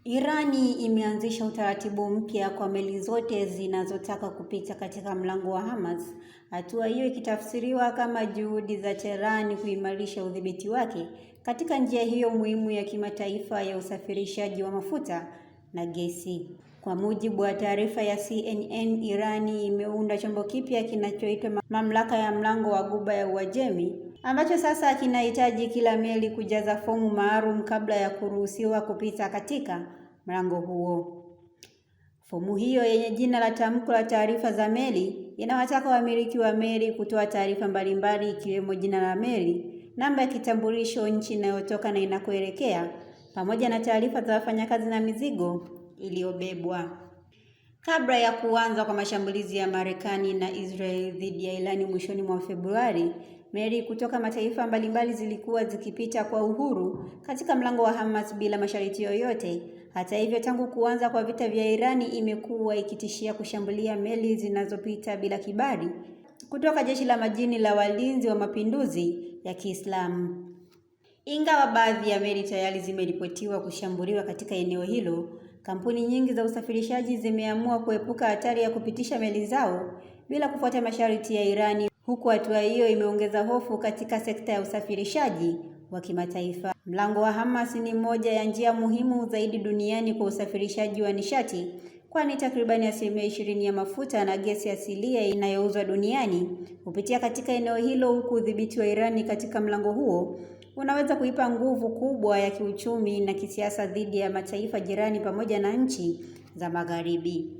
Irani imeanzisha utaratibu mpya kwa meli zote zinazotaka kupita katika mlango wa Hormuz. Hatua hiyo ikitafsiriwa kama juhudi za Tehran kuimarisha udhibiti wake katika njia hiyo muhimu ya kimataifa ya usafirishaji wa mafuta na gesi. Kwa mujibu wa taarifa ya CNN, Irani imeunda chombo kipya kinachoitwa Mamlaka ya Mlango wa Ghuba ya Uajemi, ambacho sasa kinahitaji kila meli kujaza fomu maalum kabla ya kuruhusiwa kupita katika mlango huo. Fomu hiyo yenye jina la tamko la taarifa za meli inawataka wamiliki wa meli kutoa taarifa mbalimbali ikiwemo jina la meli, namba ya kitambulisho, nchi inayotoka na inakoelekea, pamoja na taarifa za wafanyakazi na mizigo iliyobebwa. Kabla ya kuanza kwa mashambulizi ya Marekani na Israel dhidi ya Irani mwishoni mwa Februari, meli kutoka mataifa mbalimbali zilikuwa zikipita kwa uhuru katika mlango wa Hormuz bila masharti yoyote. Hata hivyo, tangu kuanza kwa vita vya Irani imekuwa ikitishia kushambulia meli zinazopita bila kibali kutoka Jeshi la Majini la Walinzi wa Mapinduzi ya Kiislamu. Ingawa baadhi ya meli tayari zimeripotiwa kushambuliwa katika eneo hilo, kampuni nyingi za usafirishaji zimeamua kuepuka hatari ya kupitisha meli zao bila kufuata masharti ya Irani, huku hatua hiyo imeongeza hofu katika sekta ya usafirishaji wa kimataifa. Mlango wa Hormuz ni moja ya njia muhimu zaidi duniani kwa usafirishaji wa nishati, kwani takribani 20% ya mafuta na gesi asilia inayouzwa duniani hupitia katika eneo hilo, huku udhibiti wa Irani katika mlango huo unaweza kuipa nguvu kubwa ya kiuchumi na kisiasa dhidi ya mataifa jirani pamoja na nchi za Magharibi.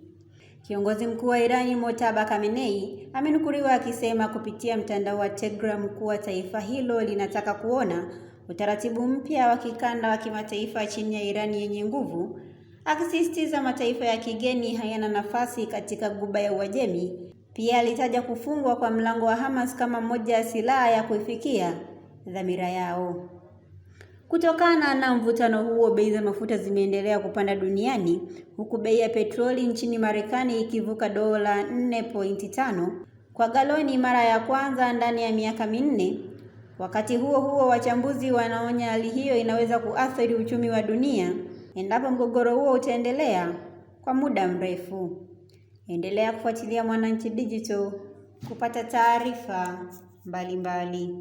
Kiongozi mkuu wa Irani Mojtaba Khamenei amenukuliwa akisema kupitia mtandao wa Telegram kuwa taifa hilo linataka kuona utaratibu mpya wa kikanda wa kimataifa chini ya Irani yenye nguvu, akisisitiza mataifa ya kigeni hayana nafasi katika Ghuba ya Uajemi. Pia alitaja kufungwa kwa mlango wa Hormuz kama moja ya silaha ya kuifikia dhamira yao. Kutokana na mvutano huo, bei za mafuta zimeendelea kupanda duniani, huku bei ya petroli nchini Marekani ikivuka dola 4.5 kwa galoni mara ya kwanza ndani ya miaka minne. Wakati huo huo, wachambuzi wanaonya hali hiyo inaweza kuathiri uchumi wa dunia endapo mgogoro huo utaendelea kwa muda mrefu. Endelea kufuatilia Mwananchi Digital kupata taarifa mbalimbali.